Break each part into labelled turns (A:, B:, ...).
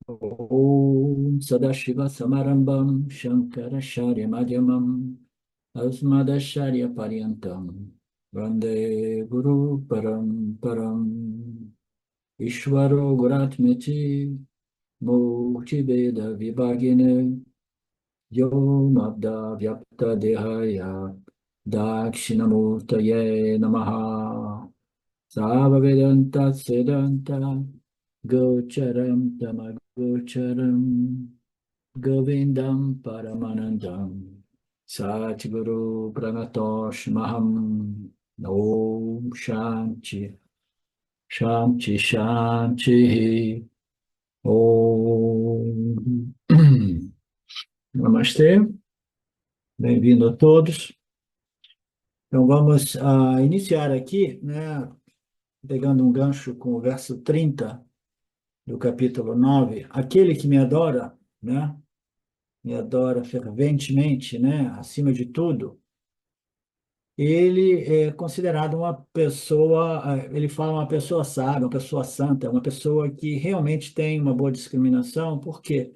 A: Om Sadashiva Samarambam Shankara Sharya Madhyamam Asmadacharya Paryantam Vande Guru Param Ishvaro Guratmeti Mukti Veda Vibhagine Yom Abda Vyapta Dehaya Dakshinamurtaye Namaha Sava Vedanta Sedanta Gocharam Tamagocharam Govindam Paramanandam Satguru Pranatosh Maham Om Shanti Shanti Shanti Om Namastê, bem-vindo a todos. Então vamos iniciar aqui, né, pegando um gancho com o verso 30 do capítulo 9. Aquele que me adora, né, me adora ferventemente, né, acima de tudo, ele é considerado uma pessoa, ele fala uma pessoa sábia, uma pessoa santa, uma pessoa que realmente tem uma boa discriminação. Por quê?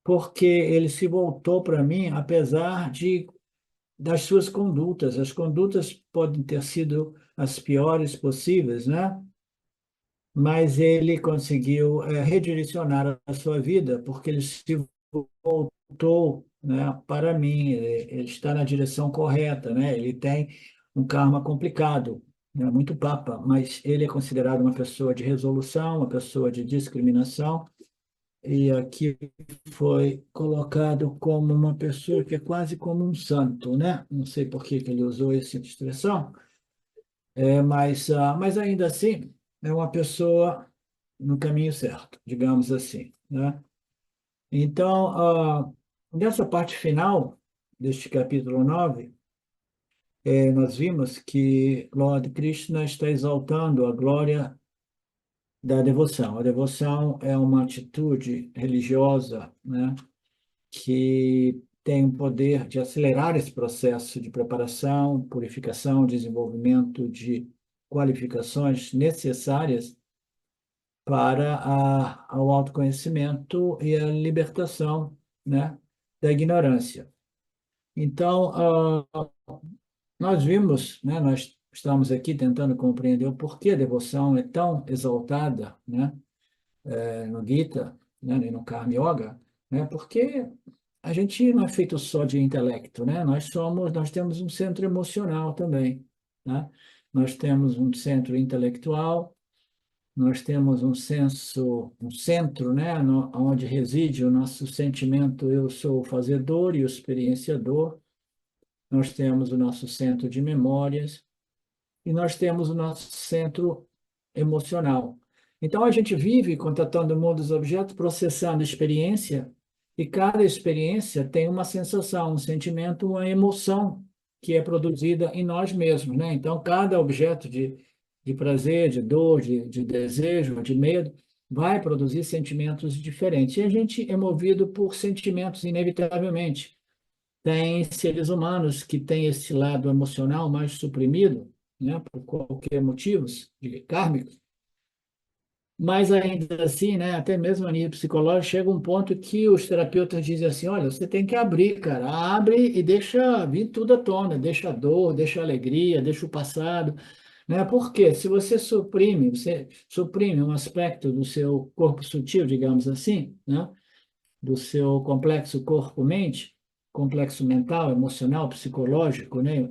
A: Porque ele se voltou para mim, apesar das suas condutas. As condutas podem ter sido as piores possíveis, né? Mas ele conseguiu redirecionar a sua vida, porque ele se voltou, né, para mim. Ele está na direção correta, né? Ele tem um karma complicado, né, muito papa, mas ele é considerado uma pessoa de resolução, uma pessoa de discriminação, e aqui foi colocado como uma pessoa que é quase como um santo, né? Não sei por que que ele usou essa expressão, mas ainda assim é uma pessoa no caminho certo, digamos assim, né? Então, nessa parte final deste capítulo 9, nós vimos que Lord Krishna está exaltando a glória da devoção. A devoção é uma atitude religiosa, né, que tem o poder de acelerar esse processo de preparação, purificação, desenvolvimento de qualificações necessárias para ao autoconhecimento e a libertação, né, da ignorância. Então, nós vimos, né, nós estamos aqui tentando compreender o porquê a devoção é tão exaltada, né, no Gita, né, e no Karma Yoga, né, porque a gente não é feito só de intelecto, né? Nós temos um centro emocional também, né? Nós temos um centro intelectual, nós temos um centro, né, onde reside o nosso sentimento eu sou o fazedor e o experienciador. Nós temos o nosso centro de memórias e nós temos o nosso centro emocional. Então, a gente vive contatando o mundo dos objetos, processando experiência, e cada experiência tem uma sensação, um sentimento, uma emoção que é produzida em nós mesmos, né? Então, cada objeto de prazer, de dor, de desejo, de medo, vai produzir sentimentos diferentes. E a gente é movido por sentimentos, inevitavelmente. Tem seres humanos que têm esse lado emocional mais suprimido, né, por qualquer motivos kármicos, mas ainda assim, né, até mesmo a nível psicológico, chega um ponto que os terapeutas dizem assim, olha, você tem que abrir, cara, abre e deixa vir tudo à tona, deixa a dor, deixa a alegria, deixa o passado, né? Porque se você suprime um aspecto do seu corpo sutil, digamos assim, né, do seu complexo corpo-mente, complexo mental, emocional, psicológico, né,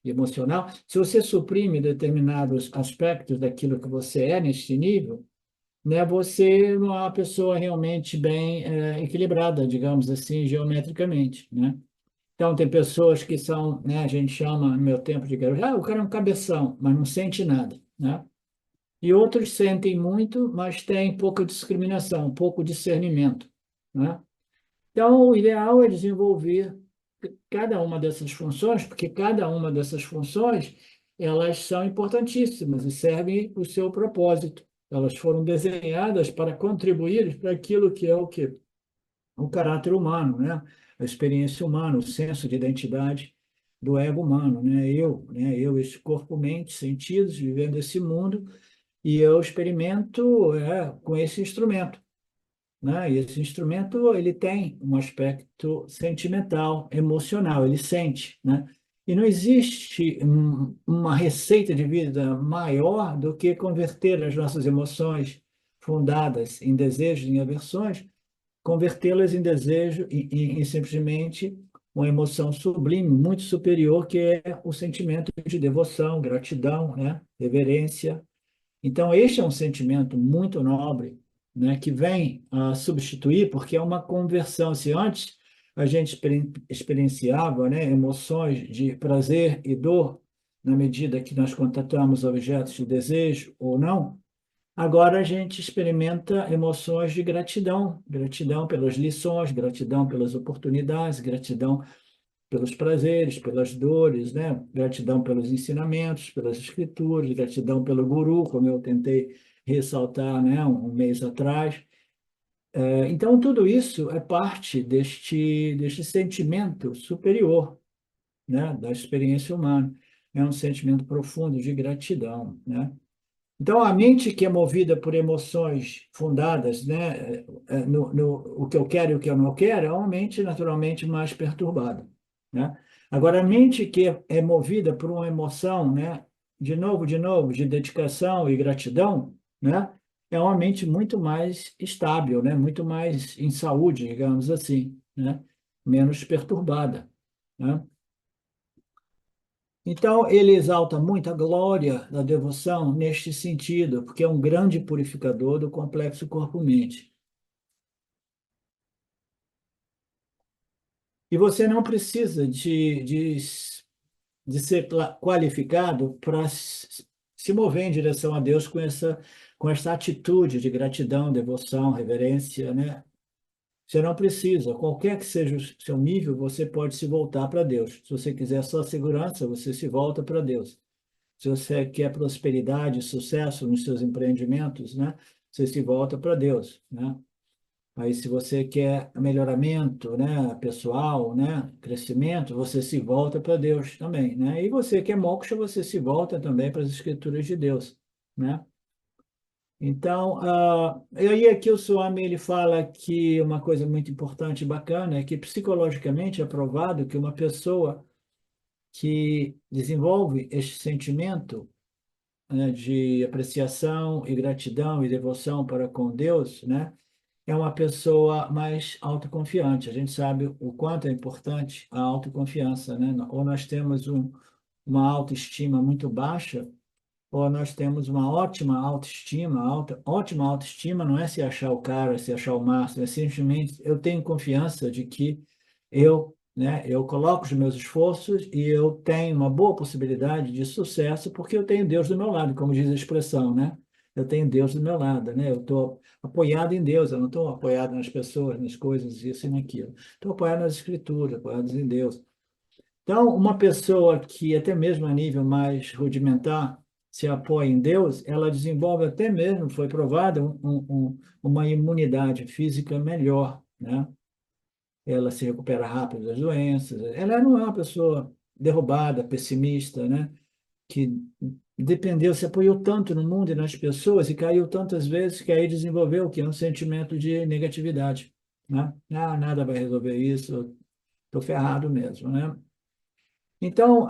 A: e emocional, se você suprime determinados aspectos daquilo que você é neste nível, né, você não é uma pessoa realmente bem equilibrada, digamos assim, geometricamente, né? Então, tem pessoas que são, né, a gente chama, no meu tempo de garoto, o cara é um cabeção, mas não sente nada, né? E outros sentem muito, mas têm pouca discriminação, pouco discernimento, né? Então, o ideal é desenvolver cada uma dessas funções, porque cada uma dessas funções, elas são importantíssimas e servem o seu propósito. Elas foram desenhadas para contribuir para aquilo que é o quê? O caráter humano, né? A experiência humana, o senso de identidade do ego humano, né? Eu, esse corpo, mente, sentidos, vivendo esse mundo, e eu experimento com esse instrumento. né? E esse instrumento ele tem um aspecto sentimental, emocional, ele sente, né? E não existe uma receita de vida maior do que converter as nossas emoções fundadas em desejos, em aversões, convertê-las em desejo e simplesmente uma emoção sublime, muito superior, que é o sentimento de devoção, gratidão, né? Reverência. Então, este é um sentimento muito nobre, né, que vem a substituir, porque é uma conversão. Se antes a gente experienciava, né, emoções de prazer e dor, na medida que nós contatamos objetos de desejo ou não, agora a gente experimenta emoções de gratidão, gratidão pelas lições, gratidão pelas oportunidades, gratidão pelos prazeres, pelas dores, né? Gratidão pelos ensinamentos, pelas escrituras, gratidão pelo guru, como eu tentei ressaltar, né, um mês atrás. Então, tudo isso é parte deste sentimento superior, né, da experiência humana. É um sentimento profundo de gratidão, né? Então, a mente que é movida por emoções fundadas, né, no o que eu quero e o que eu não quero, é uma mente naturalmente mais perturbada, né? Agora, a mente que é movida por uma emoção, né, de novo, de dedicação e gratidão, né, é uma mente muito mais estável, né, muito mais em saúde, digamos assim, né, menos perturbada, né? Então, ele exalta muito a glória da devoção neste sentido, porque é um grande purificador do complexo corpo-mente. E você não precisa de ser qualificado para se mover em direção a Deus com essa atitude de gratidão, devoção, reverência, né? Você não precisa, qualquer que seja o seu nível, você pode se voltar para Deus. Se você quiser só segurança, você se volta para Deus. Se você quer prosperidade, sucesso nos seus empreendimentos, né? Você se volta para Deus, né? Aí, se você quer melhoramento, né, pessoal, né, crescimento, você se volta para Deus também, né? E você quer moksha, você se volta também para as escrituras de Deus, né? Então, e aí aqui o Swami ele fala que uma coisa muito importante e bacana é que psicologicamente é provado que uma pessoa que desenvolve este sentimento, né, de apreciação e gratidão e devoção para com Deus, né, é uma pessoa mais autoconfiante. A gente sabe o quanto é importante a autoconfiança, né? Ou nós temos uma autoestima muito baixa, ou nós temos uma ótima autoestima. Ótima autoestima não é se achar o cara, se achar o máximo, é simplesmente eu tenho confiança de que eu coloco os meus esforços e eu tenho uma boa possibilidade de sucesso porque eu tenho Deus do meu lado, como diz a expressão, né? Eu tenho Deus do meu lado, né? Eu estou apoiado em Deus, eu não estou apoiado nas pessoas, nas coisas, isso e naquilo. Estou apoiado nas Escrituras, apoiado em Deus. Então, uma pessoa que, até mesmo a nível mais rudimentar, se apoia em Deus, ela desenvolve até mesmo, foi provado, uma imunidade física melhor, né? Ela se recupera rápido das doenças. Ela não é uma pessoa derrubada, pessimista, né? Que dependeu, se apoiou tanto no mundo e nas pessoas e caiu tantas vezes que aí desenvolveu o que é um sentimento de negatividade, né? Ah, nada vai resolver isso, estou ferrado mesmo, né? Então,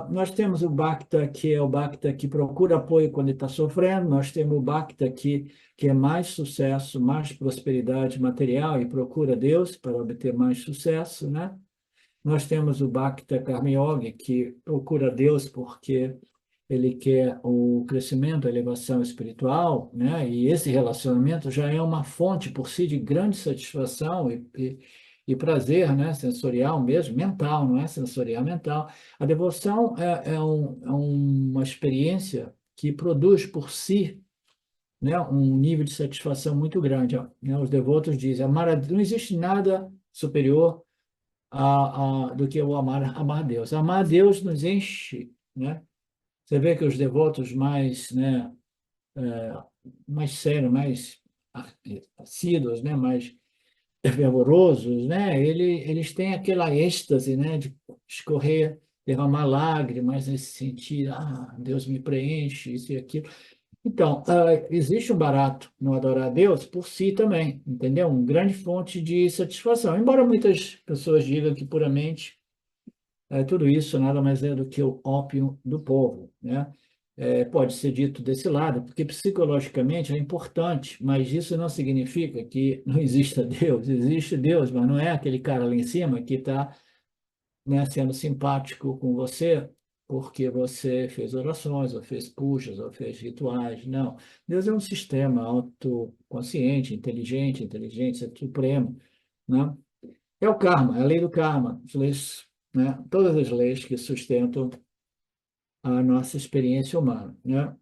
A: nós temos o Bhakta, que é o Bhakta que procura apoio quando ele está sofrendo, nós temos o Bhakta que é mais sucesso, mais prosperidade material e procura Deus para obter mais sucesso, né? Nós temos o Bhakta Karma Yogi, que procura Deus porque ele quer o crescimento, a elevação espiritual, né? E esse relacionamento já é uma fonte por si de grande satisfação e prazer, né? Sensorial mesmo, mental, não é sensorial, mental. A devoção é uma experiência que produz por si, né, um nível de satisfação muito grande, ó, né? Os devotos dizem, não existe nada superior do que o amar a Deus. Amar a Deus nos enche, né? Você vê que os devotos mais, né, mais sérios, mais assíduos, né, mais fervorosos, né, eles têm aquela êxtase, né, de escorrer, derramar lágrimas nesse sentido, Deus me preenche, isso e aquilo. Então, existe um barato no adorar a Deus por si também, entendeu? Uma grande fonte de satisfação. Embora muitas pessoas digam que puramente tudo isso nada mais é do que o ópio do povo, né? Pode ser dito desse lado, porque psicologicamente é importante, mas isso não significa que não exista Deus. Existe Deus, mas não é aquele cara lá em cima que está, né, sendo simpático com você porque você fez orações, ou fez pujas, ou fez rituais. Não. Deus é um sistema autoconsciente, inteligente, supremo, né? É o karma, é a lei do karma, as leis, né? Todas as leis que sustentam a nossa experiência humana, né?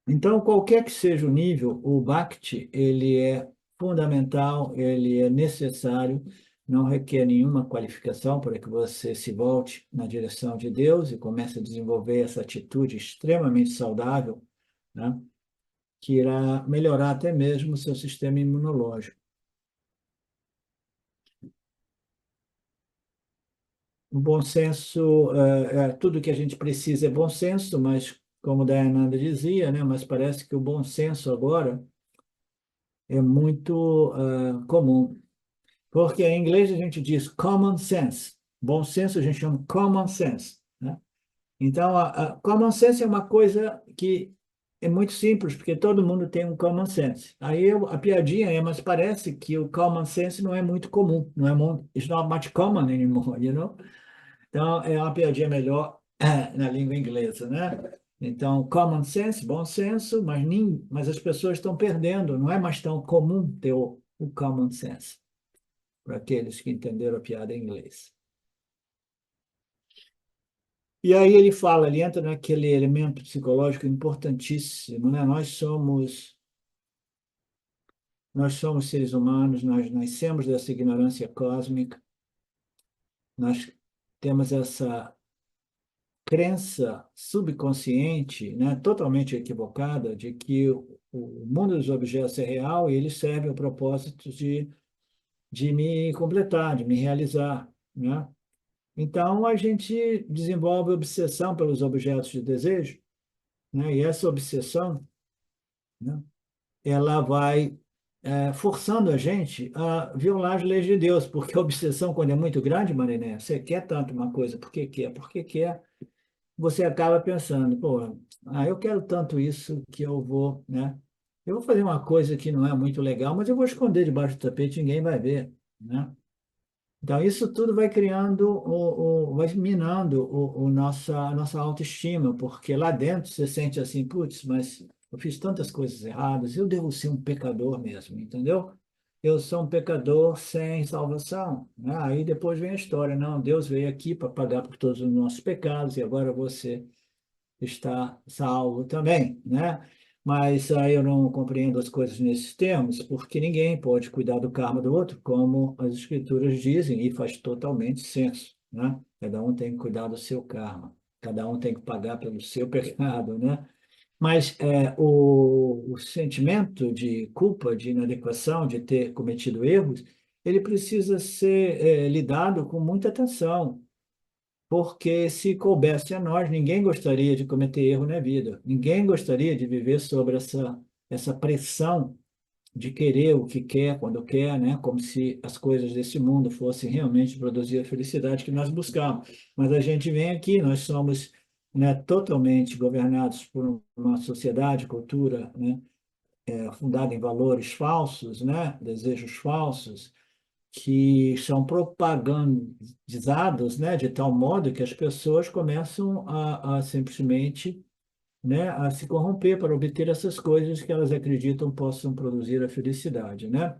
A: Então, qualquer que seja o nível, o Bhakti, ele é fundamental, ele é necessário, não requer nenhuma qualificação para que você se volte na direção de Deus e comece a desenvolver essa atitude extremamente saudável, né? Que irá melhorar até mesmo o seu sistema imunológico. O bom senso, tudo que a gente precisa é bom senso, mas, como Dayananda dizia, né? Mas parece que o bom senso agora é muito comum. Porque em inglês a gente diz common sense. Bom senso a gente chama common sense, né? Então, a common sense é uma coisa que é muito simples, porque todo mundo tem um common sense. A piadinha é, mas parece que o common sense não é muito comum, não é muito, it's not much common anymore, you know? Então, é uma piadinha melhor na língua inglesa, né? Então, common sense, bom senso, mas as pessoas estão perdendo, não é mais tão comum ter o common sense para aqueles que entenderam a piada em inglês. E aí ele fala, ele entra naquele elemento psicológico importantíssimo, né? Nós somos seres humanos, nós nascemos dessa ignorância cósmica, nós temos essa crença subconsciente, né, totalmente equivocada, de que o mundo dos objetos é real e ele serve ao propósito de me completar, de me realizar, né? Então, a gente desenvolve obsessão pelos objetos de desejo, né? E essa obsessão, né, ela vai forçando a gente a violar as leis de Deus, porque a obsessão, quando é muito grande, Mariné, você quer tanto uma coisa, por que quer? Porque quer, você acaba pensando, pô, eu quero tanto isso que eu vou, né? Eu vou fazer uma coisa que não é muito legal, mas eu vou esconder debaixo do tapete, ninguém vai ver, né? Então, isso tudo vai criando, vai minando a nossa autoestima, porque lá dentro você sente assim, putz, mas eu fiz tantas coisas erradas, eu devo ser um pecador mesmo, entendeu? Eu sou um pecador sem salvação, né? Aí depois vem a história, não, Deus veio aqui para pagar por todos os nossos pecados e agora você está salvo também, né? Mas aí eu não compreendo as coisas nesses termos, porque ninguém pode cuidar do karma do outro, como as escrituras dizem, e faz totalmente senso, né? Cada um tem que cuidar do seu karma, cada um tem que pagar pelo seu pecado, né? Mas o sentimento de culpa, de inadequação, de ter cometido erros, ele precisa ser lidado com muita atenção, porque se coubesse a nós, ninguém gostaria de cometer erro na vida. Ninguém gostaria de viver sobre essa pressão de querer o que quer, quando quer, né? Como se as coisas desse mundo fossem realmente produzir a felicidade que nós buscamos. Mas a gente vem aqui, nós somos, né, totalmente governados por uma sociedade, cultura, né, fundada em valores falsos, né, desejos falsos, que são propagandizados, né, de tal modo que as pessoas começam a simplesmente, né, a se corromper para obter essas coisas que elas acreditam possam produzir a felicidade, né?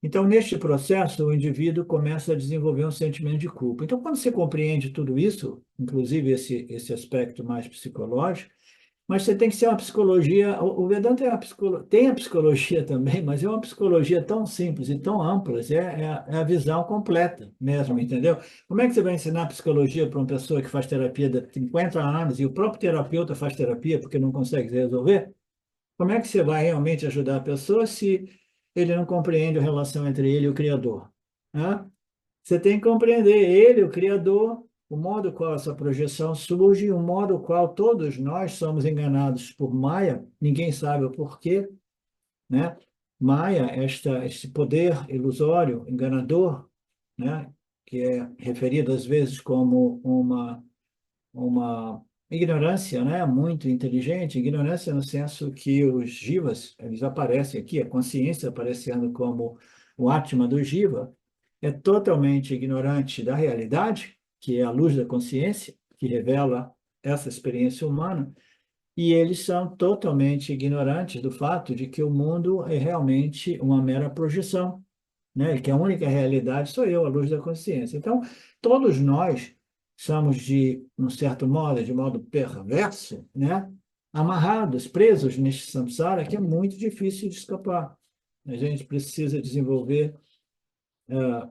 A: Então, neste processo, o indivíduo começa a desenvolver um sentimento de culpa. Então, quando você compreende tudo isso, inclusive esse aspecto mais psicológico, mas você tem que ser uma psicologia. O Vedanta tem a psicologia também, mas é uma psicologia tão simples e tão ampla, é a visão completa mesmo, entendeu? Como é que você vai ensinar psicologia para uma pessoa que faz terapia há 50 anos e o próprio terapeuta faz terapia porque não consegue resolver? Como é que você vai realmente ajudar a pessoa se ele não compreende a relação entre ele e o Criador? Né? Você tem que compreender ele, o Criador, o modo qual essa projeção surge e o modo qual todos nós somos enganados por Maya, ninguém sabe o porquê, né? Maya, este poder ilusório, enganador, né? Que é referido às vezes como uma ignorância, né, muito inteligente, ignorância no senso que os jivas, eles aparecem aqui, a consciência aparecendo como o Atma do jiva, é totalmente ignorante da realidade, que é a luz da consciência, que revela essa experiência humana, e eles são totalmente ignorantes do fato de que o mundo é realmente uma mera projeção, né? E que a única realidade sou eu, a luz da consciência. Então, todos nós somos um certo modo, de modo perverso, né? Amarrados, presos neste samsara, que é muito difícil de escapar. A gente precisa desenvolver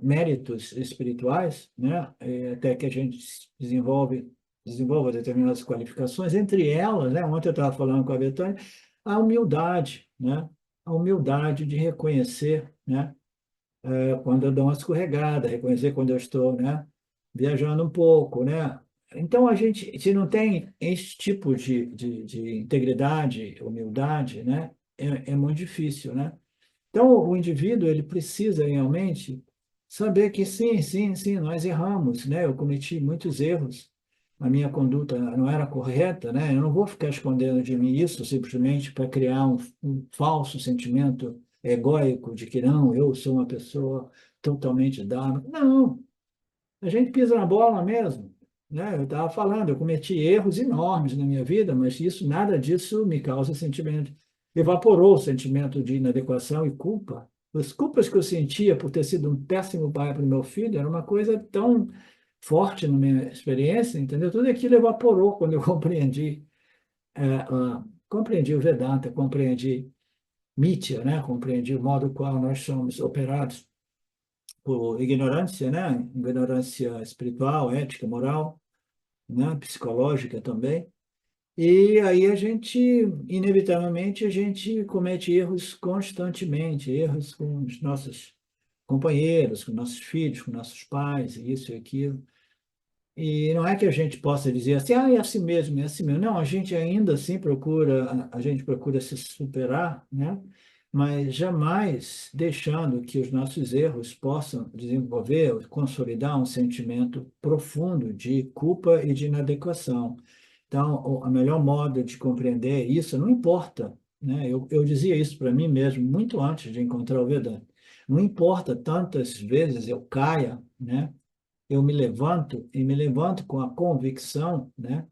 A: méritos espirituais, né? Até que a gente desenvolva determinadas qualificações, entre elas, né? Ontem eu estava falando com a Betânia, a humildade, né? A humildade de reconhecer, né? Quando eu dou uma escorregada, reconhecer quando eu estou, né, viajando um pouco, né? Então, a gente, se não tem esse tipo de integridade, humildade, né, é muito difícil, né? Então, o indivíduo, ele precisa realmente saber que sim, sim, sim, nós erramos, né? Eu cometi muitos erros, a minha conduta não era correta, né? Eu não vou ficar escondendo de mim isso simplesmente para criar um falso sentimento egóico de que não, eu sou uma pessoa totalmente dada. Não, a gente pisa na bola mesmo, né? Eu estava falando, eu cometi erros enormes na minha vida, mas nada disso me causa sentimento. Evaporou o sentimento de inadequação e culpa. As culpas que eu sentia por ter sido um péssimo pai para o meu filho era uma coisa tão forte na minha experiência, entendeu? Tudo aquilo evaporou quando eu compreendi o Vedanta, compreendi Mitya, né? Compreendi o modo qual nós somos operados por ignorância, né? Ignorância espiritual, ética, moral, né? Psicológica também. E aí inevitavelmente, a gente comete erros constantemente, erros com os nossos companheiros, com nossos filhos, com nossos pais, isso e aquilo. E não é que a gente possa dizer assim, ah, é assim mesmo, é assim mesmo. Não, a gente ainda assim a gente procura se superar, né? Mas jamais deixando que os nossos erros possam desenvolver, consolidar um sentimento profundo de culpa e de inadequação. Então, a melhor modo de compreender isso, não importa, né? Eu dizia isso para mim mesmo muito antes de encontrar o Vedanta. Não importa tantas vezes eu caia, né? Eu me levanto e me levanto com a convicção, né,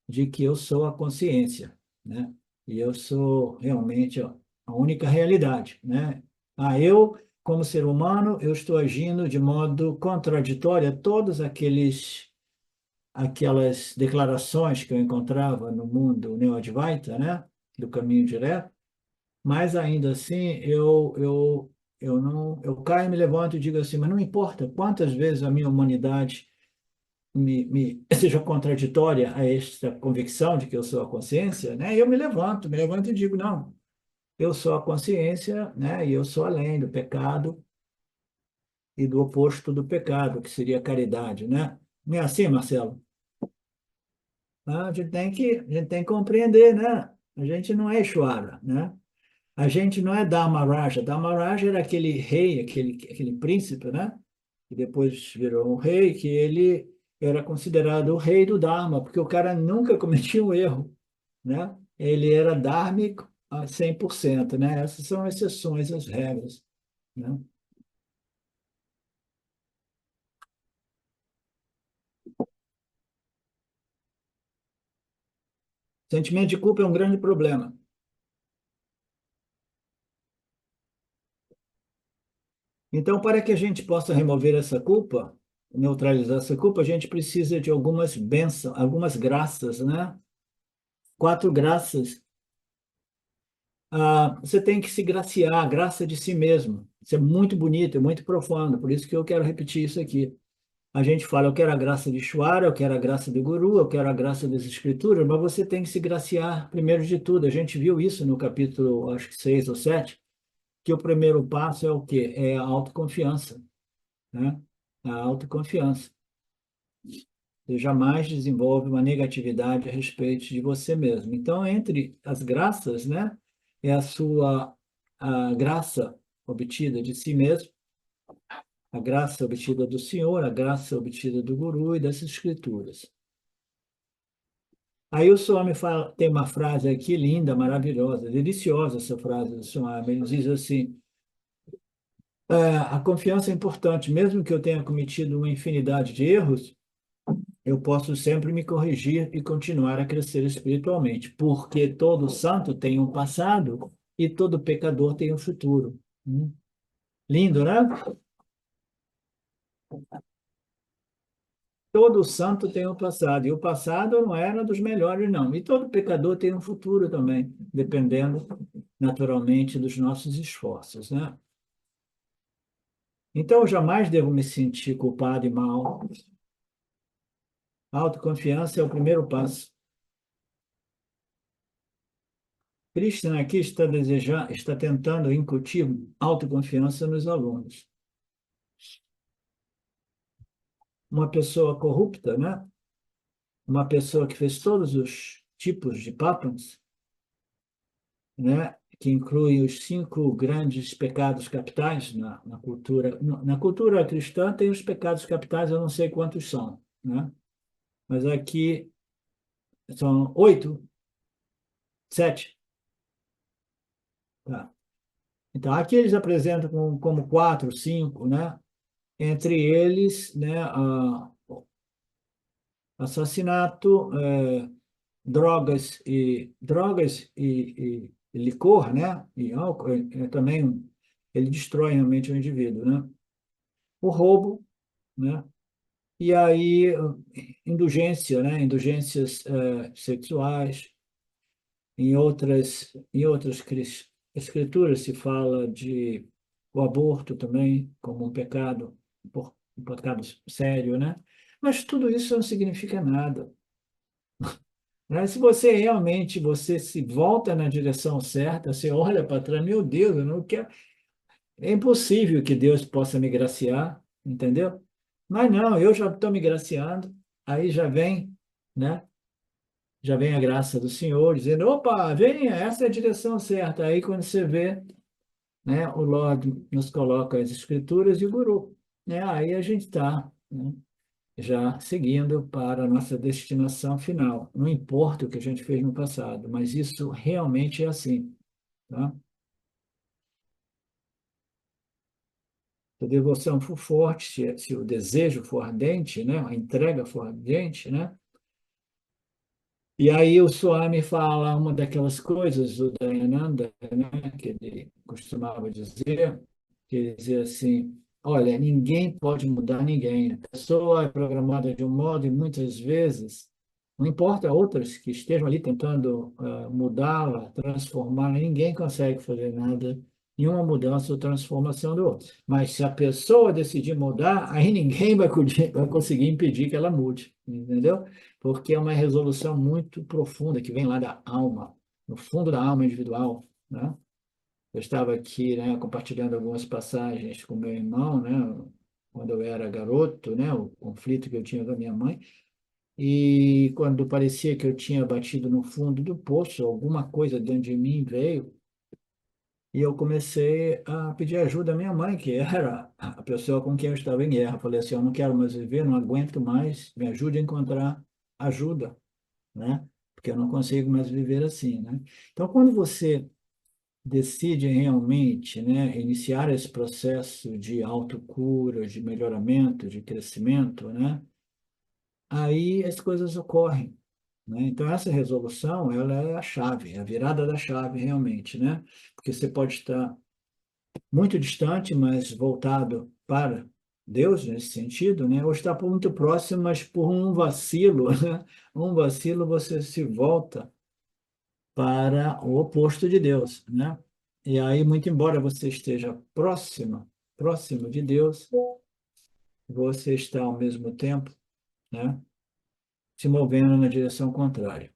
A: de que eu sou a consciência, né? E eu sou realmente a única realidade, né? Como ser humano, eu estou agindo de modo contraditório a todos aquelas declarações que eu encontrava no mundo neo-advaita, né, do caminho direto, mas ainda assim eu não eu caio e me levanto e digo assim, mas não importa quantas vezes a minha humanidade seja contraditória a esta convicção de que eu sou a consciência, né? Eu me levanto e digo, não, eu sou a consciência, né? E eu sou além do pecado e do oposto do pecado, que seria a caridade, né? Não é assim, Marcelo? A gente tem que compreender, né? A gente não é Ishvara, né? A gente não é Dharmaraja. Dharmaraja era aquele rei, aquele príncipe, né? Que depois virou um rei, que ele era considerado o rei do Dharma, porque o cara nunca cometia um erro, né? Ele era dhármico a 100%, né? Essas são exceções às regras, né? Sentimento de culpa é um grande problema. Então, para que a gente possa remover essa culpa, neutralizar essa culpa, a gente precisa de algumas bênçãos, algumas graças, né? Quatro graças. Você tem que se graciar, a graça de si mesmo. Isso é muito bonito, é muito profundo, por isso que eu quero repetir isso aqui. A gente fala, eu quero a graça de Shwara, eu quero a graça do Guru, eu quero a graça das Escrituras, mas você tem que se graciar primeiro de tudo. A gente viu isso no capítulo, acho que 6 ou 7, que o primeiro passo é o quê? É a autoconfiança, né? A autoconfiança. Você jamais desenvolve uma negatividade a respeito de você mesmo. Então, entre as graças, né, é a graça obtida de si mesmo, a graça obtida do Senhor, a graça obtida do Guru e das Escrituras. Aí o Swami fala, tem uma frase aqui linda, maravilhosa, deliciosa essa frase do Swami. Ele diz assim: a confiança é importante, mesmo que eu tenha cometido uma infinidade de erros, eu posso sempre me corrigir e continuar a crescer espiritualmente, porque todo santo tem um passado e todo pecador tem um futuro. Lindo, né? Todo santo tem um passado, e o passado não era dos melhores, não. E todo pecador tem um futuro também, dependendo, naturalmente, dos nossos esforços, né? Então, eu jamais devo me sentir culpado e mal. A autoconfiança é o primeiro passo. Krishna aqui está tentando incutir autoconfiança nos alunos. Uma pessoa corrupta, né? Uma pessoa que fez todos os tipos de papans, né? Que incluem os 5 grandes pecados capitais na cultura. Na cultura cristã tem os pecados capitais, eu não sei quantos são, né? Mas aqui são 8, 7. Tá. Então, aqui eles apresentam como 4, 5, né? Entre eles, né, assassinato, drogas e licor, né? E álcool, também ele destrói realmente o indivíduo, né? O roubo, né? E aí indulgência, né? Indulgências sexuais. Em outras escrituras se fala de o aborto também como um pecado, um pecado sério, né? Mas tudo isso não significa nada, né? Se você realmente você se volta na direção certa, você olha para trás, meu Deus, eu não quero. É impossível que Deus possa me graciar, entendeu? Mas não, eu já estou me graciando, aí já vem, né? Já vem a graça do Senhor dizendo, opa, venha, essa é a direção certa. Aí quando você vê, né, o Lord nos coloca as escrituras e o Guru, né? Aí a gente está, né, já seguindo para a nossa destinação final. Não importa o que a gente fez no passado, mas isso realmente é assim, tá? Se a devoção for forte, se o desejo for ardente, né, a entrega for ardente, né? E aí o Swami fala uma daquelas coisas do Dayananda, né, que ele costumava dizer, que ele dizia assim, olha, ninguém pode mudar ninguém. A pessoa é programada de um modo e muitas vezes, não importa outras que estejam ali tentando mudá-la, transformá-la, ninguém consegue fazer nada, nenhuma mudança ou transformação do outro. Mas se a pessoa decidir mudar, aí ninguém vai conseguir impedir que ela mude, entendeu? Porque é uma resolução muito profunda que vem lá da alma, no fundo da alma individual, né? Eu estava aqui, né, compartilhando algumas passagens com meu irmão, né, quando eu era garoto, né, o conflito que eu tinha com a minha mãe, e quando parecia que eu tinha batido no fundo do poço, alguma coisa dentro de mim veio, e eu comecei a pedir ajuda à minha mãe, que era a pessoa com quem eu estava em guerra. Falei assim, eu não quero mais viver, não aguento mais, me ajude a encontrar ajuda, né? Porque eu não consigo mais viver assim, né? Então, quando você decide realmente, né, iniciar esse processo de autocura, de melhoramento, de crescimento, né, aí as coisas ocorrem, né? Então, essa resolução, ela é a chave, é a virada da chave realmente, né? Porque você pode estar muito distante, mas voltado para Deus nesse sentido, né? Ou está muito próximo, mas por um vacilo, né? Um vacilo você se volta para o oposto de Deus, né? E aí, muito embora você esteja próximo de Deus, você está ao mesmo tempo, né, se movendo na direção contrária.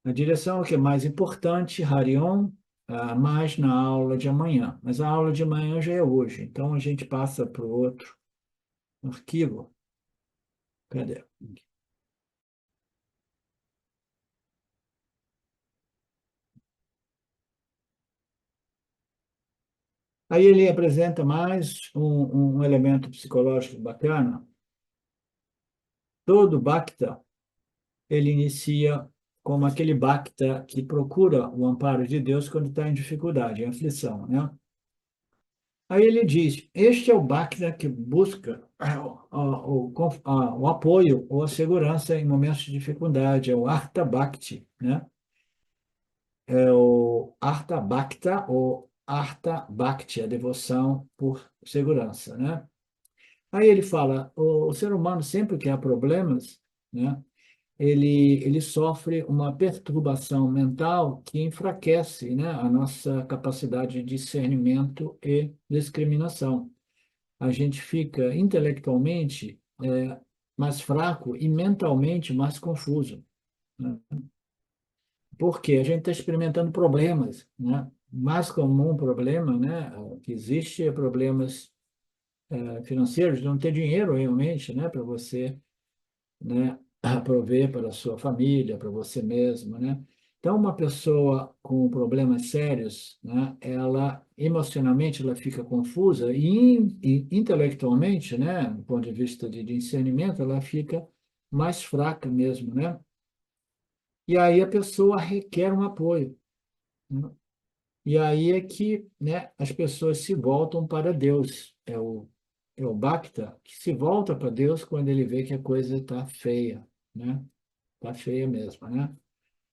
A: A direção que é mais importante, Harion, mais na aula de amanhã. Mas a aula de amanhã já é hoje, então a gente passa para o outro arquivo. Cadê? Aí ele apresenta mais um elemento psicológico bacana. Todo Bhakta, ele inicia como aquele Bhakta que procura o amparo de Deus quando está em dificuldade, em aflição, né? Aí ele diz, este é o Bhakta que busca o apoio ou a segurança em momentos de dificuldade, é o Artha Bhakti, né? É o Artha Bhakta ou Artha Bhakti, a devoção por segurança, né? Aí ele fala, o ser humano sempre que há problemas, né? Ele sofre uma perturbação mental que enfraquece, né, a nossa capacidade de discernimento e discriminação. A gente fica intelectualmente mais fraco e mentalmente mais confuso, né? Porque a gente está experimentando problemas, né? O mais comum problema, né, que existe é problemas financeiros, de não ter dinheiro realmente, né, para você, né, prover para a sua família, para você mesmo, né? Então, uma pessoa com problemas sérios, né, ela emocionalmente ela fica confusa e intelectualmente, né, do ponto de vista de discernimento, ela fica mais fraca mesmo, né? E aí a pessoa requer um apoio, né? E aí é que, né, as pessoas se voltam para Deus. É o Bhakta que se volta para Deus quando ele vê que a coisa está feia, né? Está feia mesmo, né?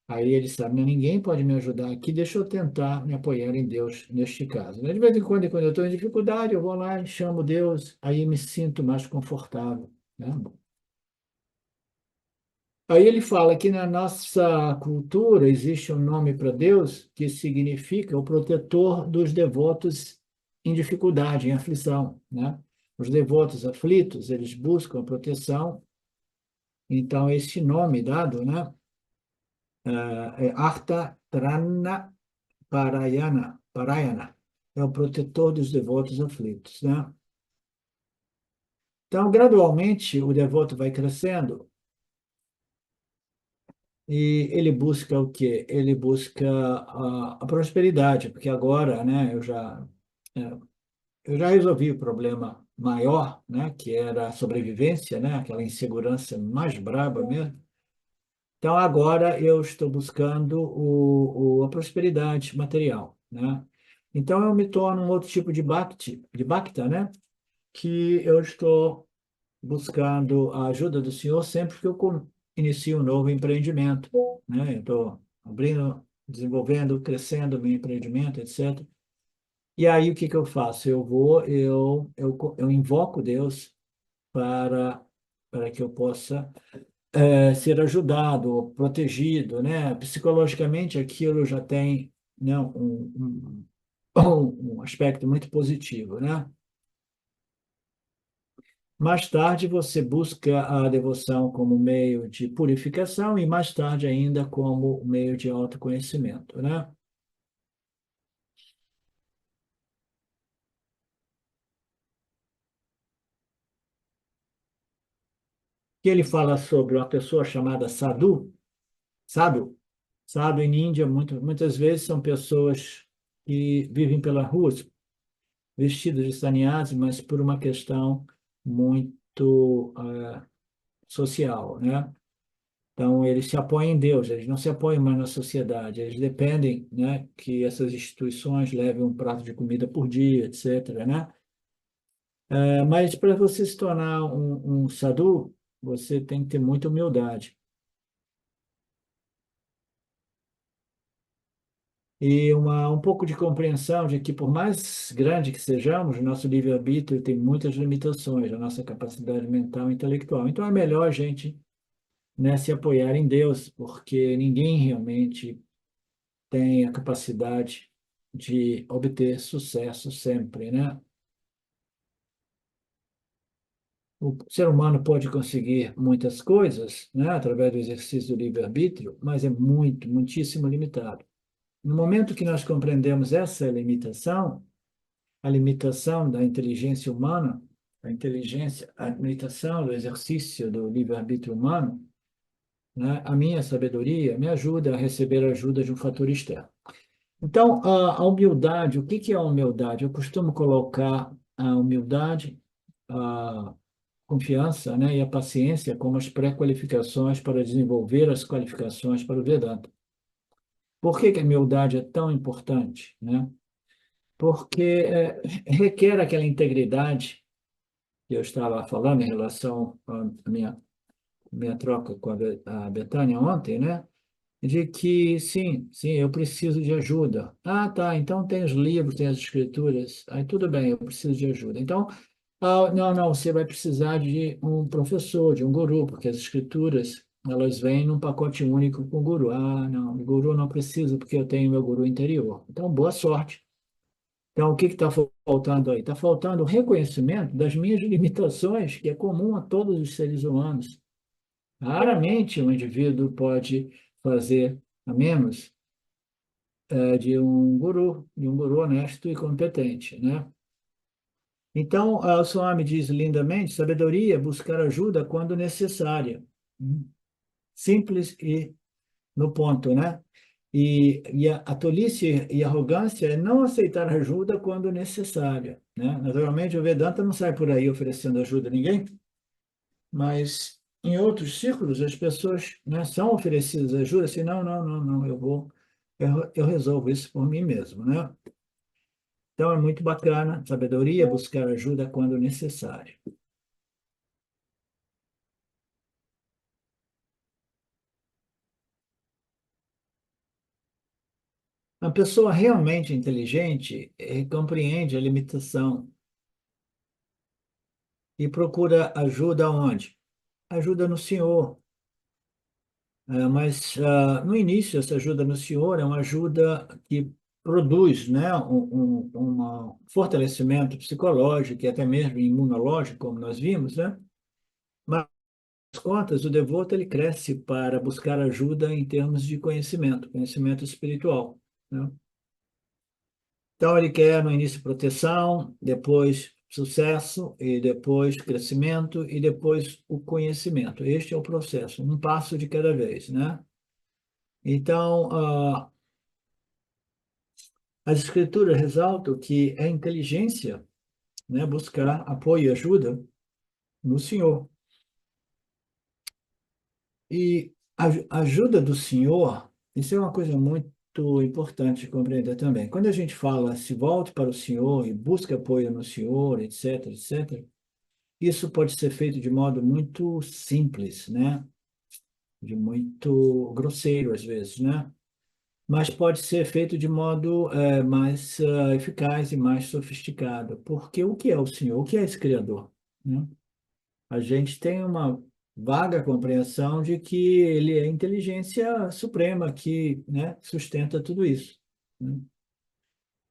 A: Aí ele sabe, "Não, ninguém pode me ajudar aqui, deixa eu tentar me apoiar em Deus neste caso, né? De vez em quando eu estou em dificuldade, eu vou lá e chamo Deus, aí me sinto mais confortável, né? Aí ele fala que na nossa cultura existe um nome para Deus que significa o protetor dos devotos em dificuldade, em aflição, né? Os devotos aflitos, eles buscam a proteção, então esse nome dado, né? É Artha Trana Parayana, é o protetor dos devotos aflitos, né? Então, gradualmente, o devoto vai crescendo e ele busca o quê? Ele busca a prosperidade, porque agora, né, é, eu já resolvi o problema maior, né, que era a sobrevivência, né, aquela insegurança mais braba mesmo. Então, agora eu estou buscando a prosperidade material, né? Então, eu me torno um outro tipo de bhakta, né? Que eu estou buscando a ajuda do Senhor sempre que eu inicio um novo empreendimento, né? Eu estou abrindo, desenvolvendo, crescendo meu empreendimento, etc. E aí, o que que eu faço? Eu invoco Deus para, para que eu possa ser ajudado, protegido, né? Psicologicamente, aquilo já tem, né, um aspecto muito positivo, né? Mais tarde, você busca a devoção como meio de purificação e mais tarde ainda como meio de autoconhecimento, né? Que ele fala sobre uma pessoa chamada Sadhu. Sadhu em Índia, muitas vezes são pessoas que vivem pelas ruas vestidas de sannyasi, mas por uma questão muito social, né? Então, eles se apoiam em Deus, eles não se apoiam mais na sociedade, eles dependem, né, que essas instituições levem um prato de comida por dia, etc., né? Mas para você se tornar um sadhu, você tem que ter muita humildade e um pouco de compreensão de que, por mais grande que sejamos, o nosso livre-arbítrio tem muitas limitações, a nossa capacidade mental e intelectual. Então, é melhor a gente, né, se apoiar em Deus, porque ninguém realmente tem a capacidade de obter sucesso sempre, né? O ser humano pode conseguir muitas coisas, né, através do exercício do livre-arbítrio, mas é muito, muitíssimo limitado. no momento que nós compreendemos essa limitação, a limitação da inteligência humana, a limitação do exercício do livre-arbítrio humano, né, a minha sabedoria me ajuda a receber a ajuda de um fator externo. Então, a humildade, o que que é a humildade? Eu costumo colocar a humildade, a confiança, né, e a paciência como as pré-qualificações para desenvolver as qualificações para o Vedanta. Por que que a humildade é tão importante, né? Porque requer aquela integridade que eu estava falando em relação à minha troca com a Betânia ontem, né? De que, sim, sim, eu preciso de ajuda. Ah, tá, então tem os livros, tem as escrituras. Aí tudo bem, eu preciso de ajuda. Então, não, não, você vai precisar de um professor, de um guru, porque as escrituras, elas vêm num pacote único com o guru. Ah, não, o guru não precisa, porque eu tenho meu guru interior. Então, boa sorte. Então, o que está faltando aí? Está faltando o reconhecimento das minhas limitações, que é comum a todos os seres humanos. Raramente um indivíduo pode fazer a menos de um guru honesto e competente, né? Então, o Swami diz lindamente, sabedoria é buscar ajuda quando necessária. Simples e no ponto, né? E a tolice e a arrogância é não aceitar ajuda quando necessária, né? Naturalmente, o Vedanta não sai por aí oferecendo ajuda a ninguém, mas em outros círculos as pessoas, né, são oferecidas ajuda, assim, não, não, não, não, eu resolvo isso por mim mesmo, né? Então é muito bacana, sabedoria, buscar ajuda quando necessário. A pessoa realmente inteligente compreende a limitação e procura ajuda onde? Ajuda no Senhor. Mas no início, essa ajuda no Senhor é uma ajuda que produz, né, um fortalecimento psicológico e até mesmo imunológico, como nós vimos, né? Mas, nas contas, o devoto ele cresce para buscar ajuda em termos de conhecimento, conhecimento espiritual, né? Então, ele quer no início proteção, depois sucesso, e depois crescimento, e depois o conhecimento. Este é o processo, um passo de cada vez, né? Então, as escrituras ressaltam que é inteligência, né, buscar apoio e ajuda no Senhor. E a ajuda do Senhor, isso é uma coisa muito importante de compreender também. Quando a gente fala se volte para o Senhor e busque apoio no Senhor, etc., etc., isso pode ser feito de modo muito simples, né? De muito grosseiro, às vezes, né? Mas pode ser feito de modo mais eficaz e mais sofisticado. Porque o que é o Senhor? O que é esse Criador? Né? A gente tem uma vaga compreensão de que ele é a inteligência suprema que, né, sustenta tudo isso, né?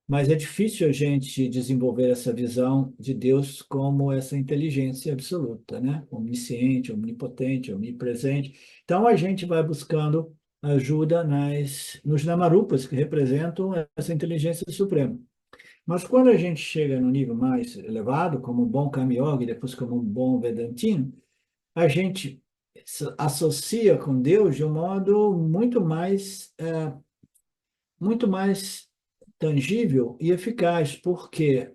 A: Mas é difícil a gente desenvolver essa visão de Deus como essa inteligência absoluta, né? Onisciente, onipotente, onipresente. Então a gente vai buscando ajuda nos namarupas, que representam essa inteligência suprema. Mas quando a gente chega no nível mais elevado, como um bom Kama Yoga e depois como um bom Vedantino, a gente associa com Deus de um modo muito mais tangível e eficaz, porque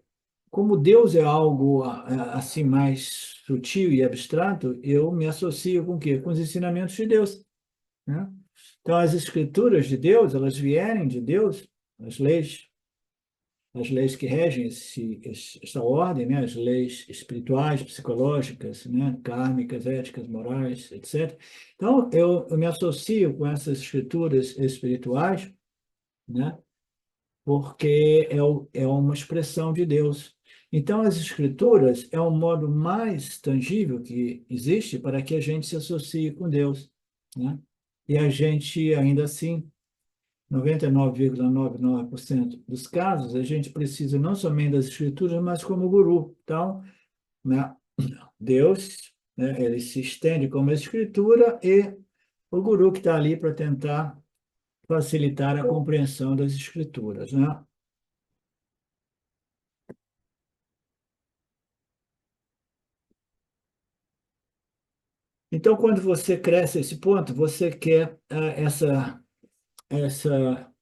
A: como Deus é algo assim mais sutil e abstrato, eu me associo com o quê? Com os ensinamentos de Deus, né? Então, as escrituras de Deus, elas vierem de Deus, as leis, as leis que regem essa ordem, né? As leis espirituais, psicológicas, né? Kármicas, éticas, morais, etc. Então, eu me associo com essas escrituras espirituais, né? Porque é uma expressão de Deus. Então, as Escrituras é o modo mais tangível que existe para que a gente se associe com Deus, né? E a gente, ainda assim, 99,99% dos casos, a gente precisa não somente das Escrituras, mas como guru. Então, né, Deus, né, ele se estende como a Escritura e o guru que está ali para tentar facilitar a compreensão das Escrituras, né? Então, quando você cresce a esse ponto, você quer essa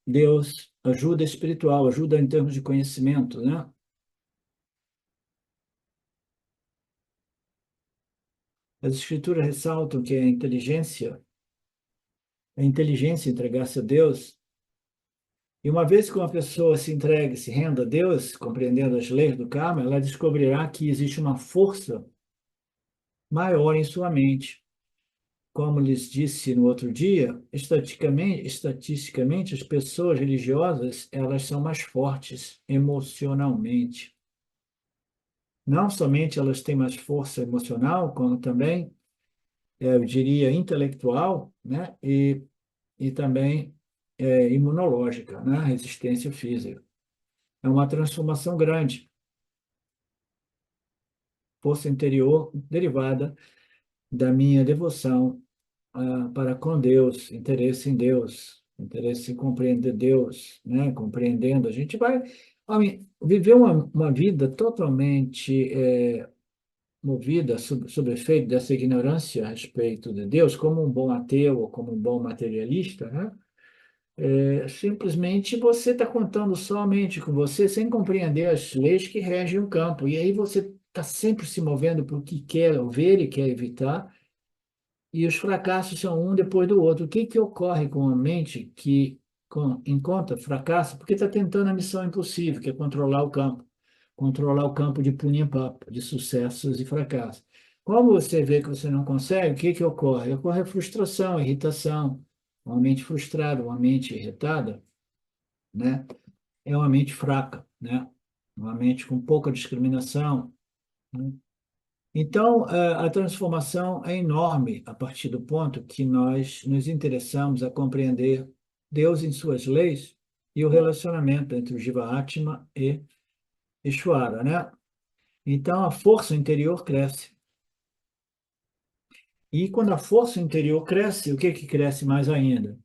A: Deus ajuda espiritual, ajuda em termos de conhecimento, né? As Escrituras ressaltam que a inteligência entregar-se a Deus, e uma vez que uma pessoa se entregue, se renda a Deus, compreendendo as leis do karma, ela descobrirá que existe uma força maior em sua mente. Como lhes disse no outro dia, estatisticamente, as pessoas religiosas, elas são mais fortes emocionalmente. Não somente elas têm mais força emocional, como também, eu diria, intelectual, né? E também imunológica, né? Resistência física. É uma transformação grande, força interior derivada da minha devoção para com Deus, interesse em Deus, interesse em compreender Deus, né? Compreendendo, a gente vai viver uma vida totalmente movida sob efeito dessa ignorância a respeito de Deus, como um bom ateu ou como um bom materialista, né? Simplesmente você está contando somente com você, sem compreender as leis que regem o campo. E aí você está sempre se movendo para o que quer ver e quer evitar, e os fracassos são um depois do outro. O que que ocorre com a mente que encontra fracasso? Porque está tentando a missão impossível, que é controlar o campo de punha-papo, de sucessos e fracassos. Como você vê que você não consegue, o que que ocorre? Ocorre a frustração, a irritação. Uma mente frustrada, uma mente irritada, né? É uma mente fraca, né? Uma mente com pouca discriminação, né? Então, a transformação é enorme a partir do ponto que nós nos interessamos a compreender Deus em suas leis e o relacionamento entre o Jiva-Atma e Ishvara, né? Então, a força interior cresce. E quando a força interior cresce, o que que cresce mais ainda?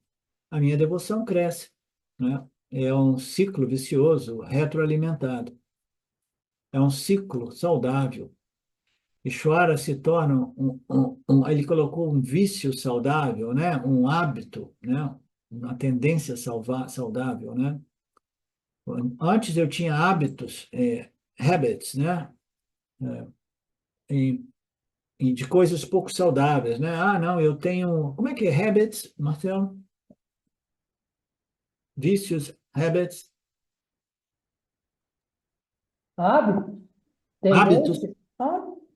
A: A minha devoção cresce, né? É um ciclo vicioso, retroalimentado. É um ciclo saudável. Ishvara se torna ele colocou um vício saudável, né? Um hábito, né? Uma tendência saudável, né? Antes eu tinha hábitos, habits, né? E, e de coisas pouco saudáveis, né? Ah, não, eu tenho. Como é que é habits, Marcelo? Vícios, habits,
B: Hábito,
A: hábitos,
B: tendência, hábito.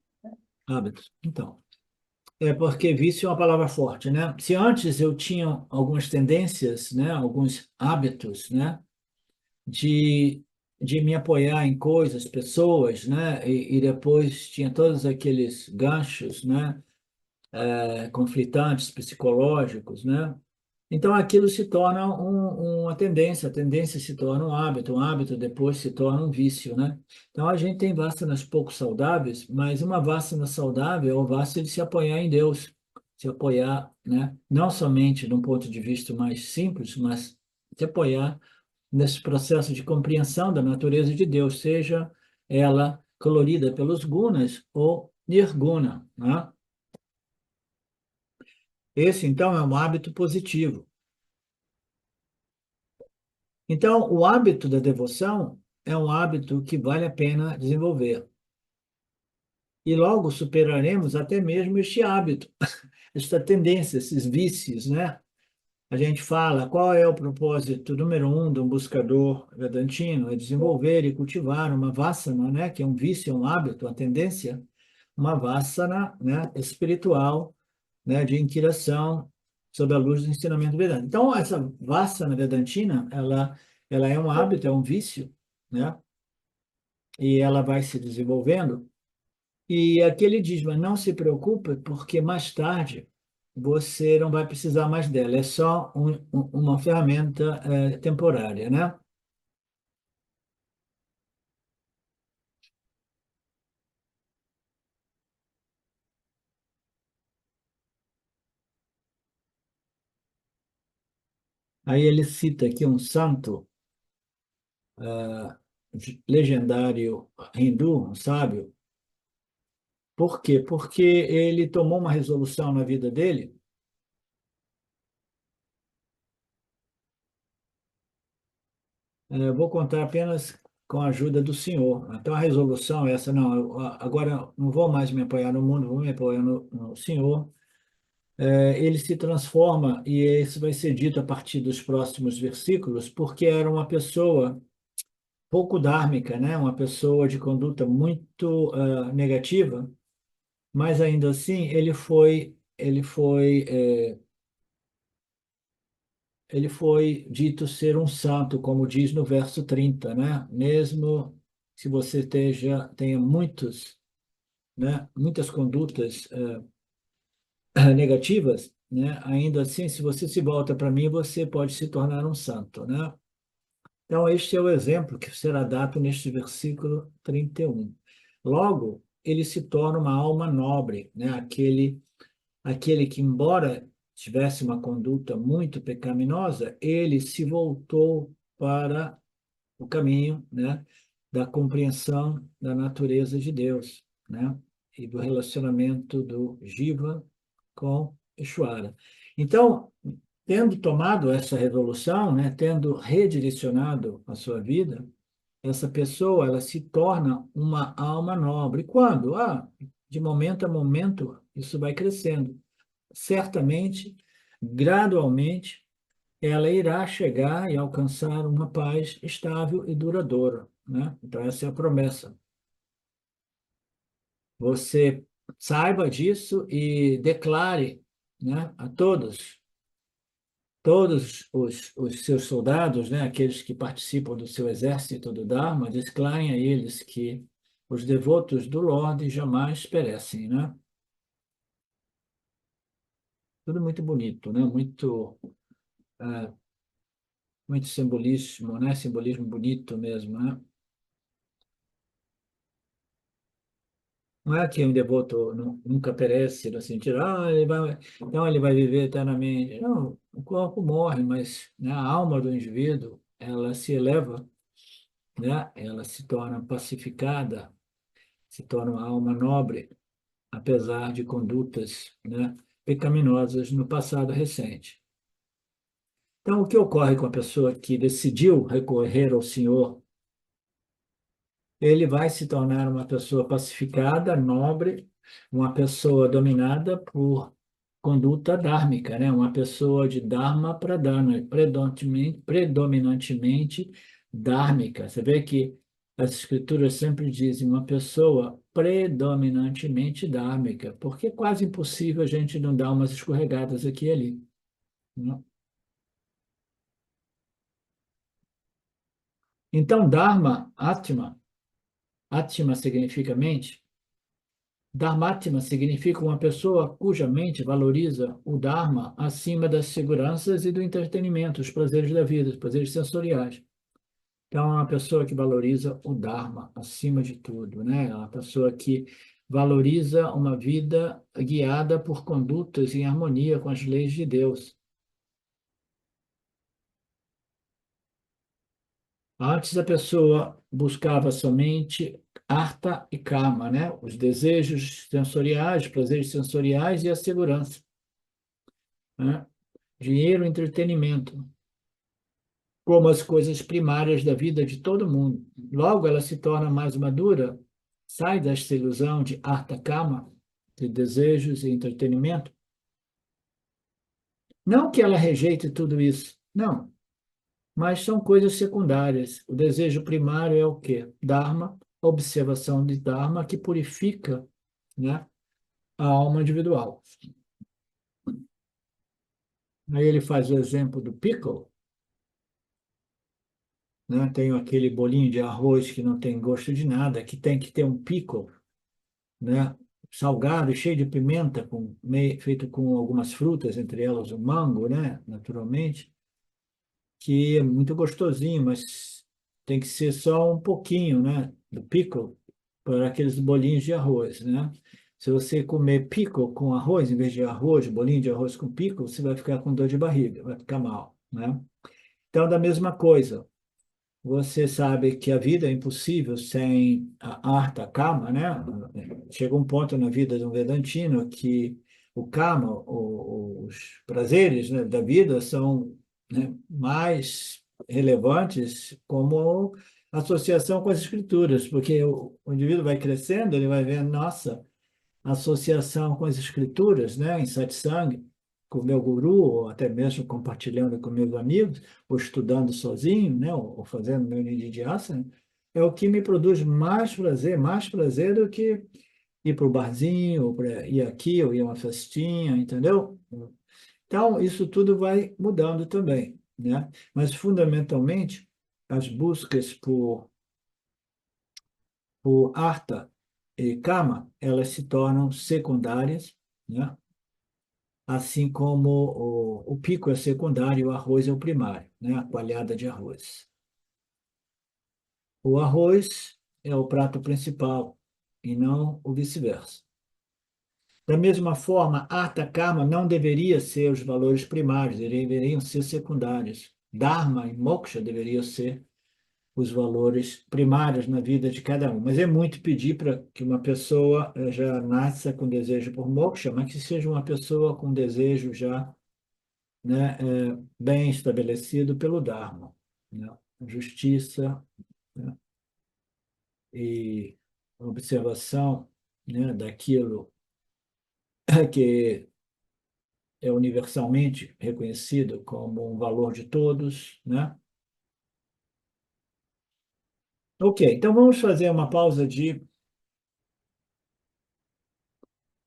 A: hábitos. Então, é porque vício é uma palavra forte, né? Se antes eu tinha algumas tendências, né? Alguns hábitos, né? de, de me apoiar em coisas, pessoas, né? E depois tinha todos aqueles ganchos, né? Conflitantes, psicológicos, né? Então aquilo se torna uma tendência, a tendência se torna um hábito depois se torna um vício, né? Então a gente tem vasanas pouco saudáveis, mas uma vasana saudável é o vasana de se apoiar em Deus, se apoiar, né? Não somente de um ponto de vista mais simples, mas se apoiar nesse processo de compreensão da natureza de Deus, seja ela colorida pelos gunas ou nirguna, né? Esse, então, é um hábito positivo. Então, o hábito da devoção é um hábito que vale a pena desenvolver. E logo superaremos até mesmo este hábito, esta tendência, esses vícios, né? A gente fala qual é o propósito número um de um buscador vedantino, é desenvolver e cultivar uma vassana, né, que é um vício, é um hábito, uma tendência, uma vassana, né, espiritual, né, de inquirição sob a luz do ensinamento vedanta. Então, essa vassana vedantina, ela é um hábito, é um vício, né, e ela vai se desenvolvendo. E aqui ele diz, mas não se preocupe, porque mais tarde você não vai precisar mais dela, é só uma ferramenta temporária, né? Aí ele cita aqui um santo legendário hindu, um sábio. Por quê? Porque ele tomou uma resolução na vida dele. Eu vou contar apenas com a ajuda do Senhor. Então, a resolução é essa, não, agora não vou mais me apoiar no mundo, vou me apoiar no Senhor. Ele se transforma, e isso vai ser dito a partir dos próximos versículos, porque era uma pessoa pouco dármica, né? Uma pessoa de conduta muito negativa, mas ainda assim ele foi dito ser um santo, como diz no verso 30, né? Mesmo se você tenha muitas condutas negativas, né? Ainda assim, se você se volta para mim, você pode se tornar um santo, né? Então, este é o exemplo que será dado neste versículo 31. Logo, ele se torna uma alma nobre, né? Aquele que, embora tivesse uma conduta muito pecaminosa, ele se voltou para o caminho, né, da compreensão da natureza de Deus, né, e do relacionamento do Jiva com Ishvara. Então, tendo tomado essa resolução, né, tendo redirecionado a sua vida, essa pessoa ela se torna uma alma nobre. Quando? De momento a momento, isso vai crescendo. Certamente, gradualmente, ela irá chegar e alcançar uma paz estável e duradoura, né? Então, essa é a promessa. Você saiba disso e declare, né, a todos os seus soldados, né, aqueles que participam do seu exército do Dharma, declarem a eles que os devotos do Lorde jamais perecem, né? Tudo muito bonito, né? Muito simbolismo, né? Simbolismo bonito mesmo, né? Não é que um devoto nunca perece no sentido, então ele vai viver eternamente. Não, o corpo morre, mas, né, a alma do indivíduo, ela se eleva, né? Ela se torna pacificada, se torna uma alma nobre, apesar de condutas, né, pecaminosas no passado recente. Então, o que ocorre com a pessoa que decidiu recorrer ao Senhor, ele vai se tornar uma pessoa pacificada, nobre, uma pessoa dominada por conduta dármica, né? Uma pessoa de Dharma para Dharma, predominantemente dármica. Você vê que as escrituras sempre dizem uma pessoa predominantemente dármica, porque é quase impossível a gente não dar umas escorregadas aqui e ali, né? Então, Dharma, Atma significa mente. Dharmatma significa uma pessoa cuja mente valoriza o Dharma acima das seguranças e do entretenimento, os prazeres da vida, os prazeres sensoriais. Então, é uma pessoa que valoriza o Dharma acima de tudo, né? É uma pessoa que valoriza uma vida guiada por condutas em harmonia com as leis de Deus. Antes a pessoa buscava somente artha e kama, né? Os desejos sensoriais, os prazeres sensoriais e a segurança, né? Dinheiro, entretenimento, como as coisas primárias da vida de todo mundo. Logo, ela se torna mais madura, sai desta ilusão de artha kama, de desejos e entretenimento. Não que ela rejeite tudo isso, não, mas são coisas secundárias. O desejo primário é o quê? Dharma, observação de Dharma que purifica, né, a alma individual. Aí ele faz o exemplo do pickle, né? Tem aquele bolinho de arroz que não tem gosto de nada, que tem que ter um pickle, né? Salgado e cheio de pimenta, feito com algumas frutas, entre elas o mango, né? Naturalmente, que é muito gostosinho, mas tem que ser só um pouquinho, né? Do pickle para aqueles bolinhos de arroz, né? Se você comer pickle com arroz, em vez de arroz, bolinho de arroz com pickle, você vai ficar com dor de barriga, vai ficar mal, né? Então, da mesma coisa, você sabe que a vida é impossível sem a artha kama, né? Chega um ponto na vida de um vedantino que o kama, os prazeres, né, da vida são, né, mais relevantes como associação com as escrituras, porque o indivíduo vai crescendo, ele vai vendo, nossa, associação com as escrituras, né, em satsang, com o meu guru, ou até mesmo compartilhando com meus amigos, ou estudando sozinho, né, ou fazendo meu nididhyasana, é o que me produz mais prazer do que ir para o barzinho, ou para ir aqui, ou ir a uma festinha, entendeu? Então, isso tudo vai mudando também, né? Mas, fundamentalmente, as buscas por artha e kama, elas se tornam secundárias, né? Assim como o pico é secundário e o arroz é o primário, né? A coalhada de arroz. O arroz é o prato principal e não o vice-versa. Da mesma forma, artha karma não deveria ser os valores primários, eles deveriam ser secundários. Dharma e moksha deveriam ser os valores primários na vida de cada um. Mas é muito pedir para que uma pessoa já nasça com desejo por moksha, mas que seja uma pessoa com desejo já, né, bem estabelecido pelo Dharma, né? Justiça, né, e observação, né, daquilo que é universalmente reconhecido como um valor de todos, né? Ok, então vamos fazer uma pausa de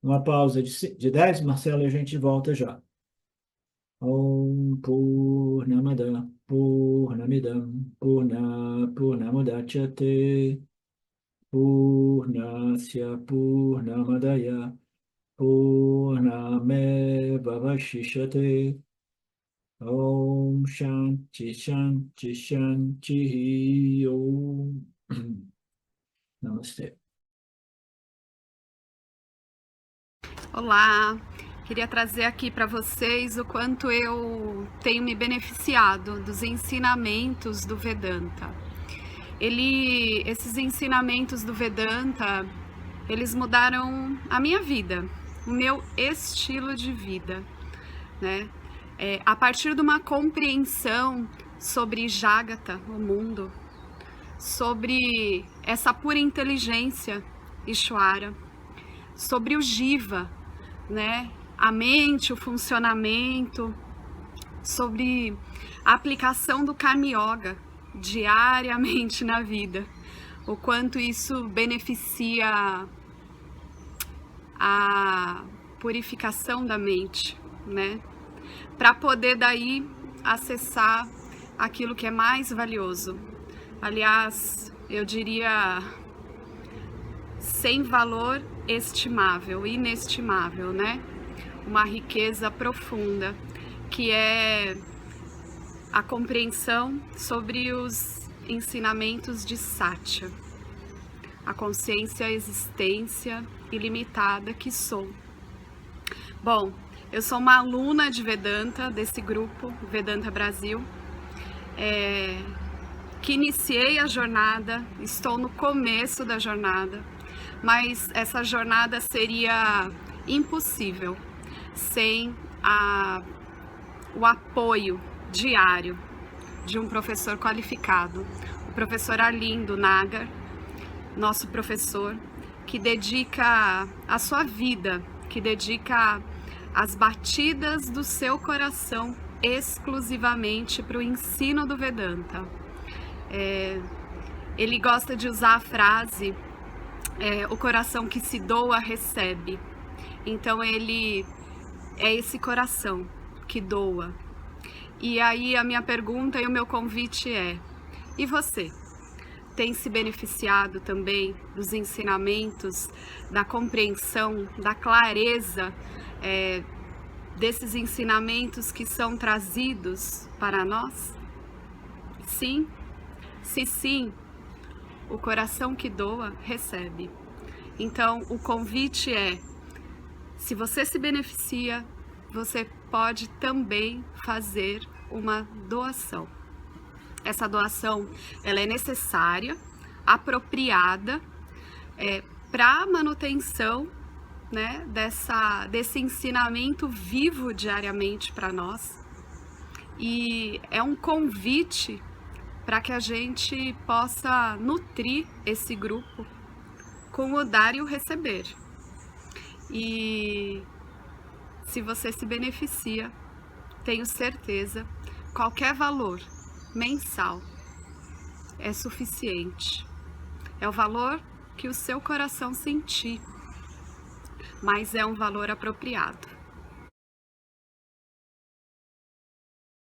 A: 10, Marcelo, e a gente volta já. Om Purnamada Purnamidam Purnamudachyate Purnasya Purnamadaya Purnameva Vashishyate. Om Shanti Shanti Shanti Om. Namastê.
C: Olá, queria trazer aqui para vocês o quanto eu tenho me beneficiado dos ensinamentos do Vedanta. Esses ensinamentos do Vedanta, eles mudaram a minha vida, o meu estilo de vida, né? A partir de uma compreensão sobre Jagata, o mundo, sobre essa pura inteligência, Ishvara, sobre o Jiva, né? A mente, o funcionamento, sobre a aplicação do Karma Yoga diariamente na vida, o quanto isso beneficia a purificação da mente, né? Para poder daí acessar aquilo que é mais valioso. Aliás, eu diria sem valor estimável, inestimável, né? Uma riqueza profunda, que é a compreensão sobre os ensinamentos de Satya, a consciência, a existência ilimitada que sou. Bom, eu sou uma aluna de Vedanta, desse grupo, Vedanta Brasil, que iniciei a jornada, estou no começo da jornada, mas essa jornada seria impossível sem o apoio diário de um professor qualificado, o professor Arlindo Nagar, nosso professor, que dedica a sua vida, que dedica as batidas do seu coração exclusivamente para o ensino do Vedanta. Ele gosta de usar a frase o coração que se doa recebe. Então ele é esse coração que doa. E aí a minha pergunta e o meu convite é: e você? Tem se beneficiado também dos ensinamentos, da compreensão, da clareza desses ensinamentos que são trazidos para nós? Sim? Se sim, o coração que doa recebe. Então o convite é: se você se beneficia, você pode também fazer uma doação. Essa doação, ela é necessária, apropriada, para a manutenção, né, desse ensinamento vivo diariamente para nós. E é um convite para que a gente possa nutrir esse grupo com o dar e o receber. E se você se beneficia, tenho certeza, qualquer valor mensal é suficiente. É o valor que o seu coração sentir, mas é um valor apropriado.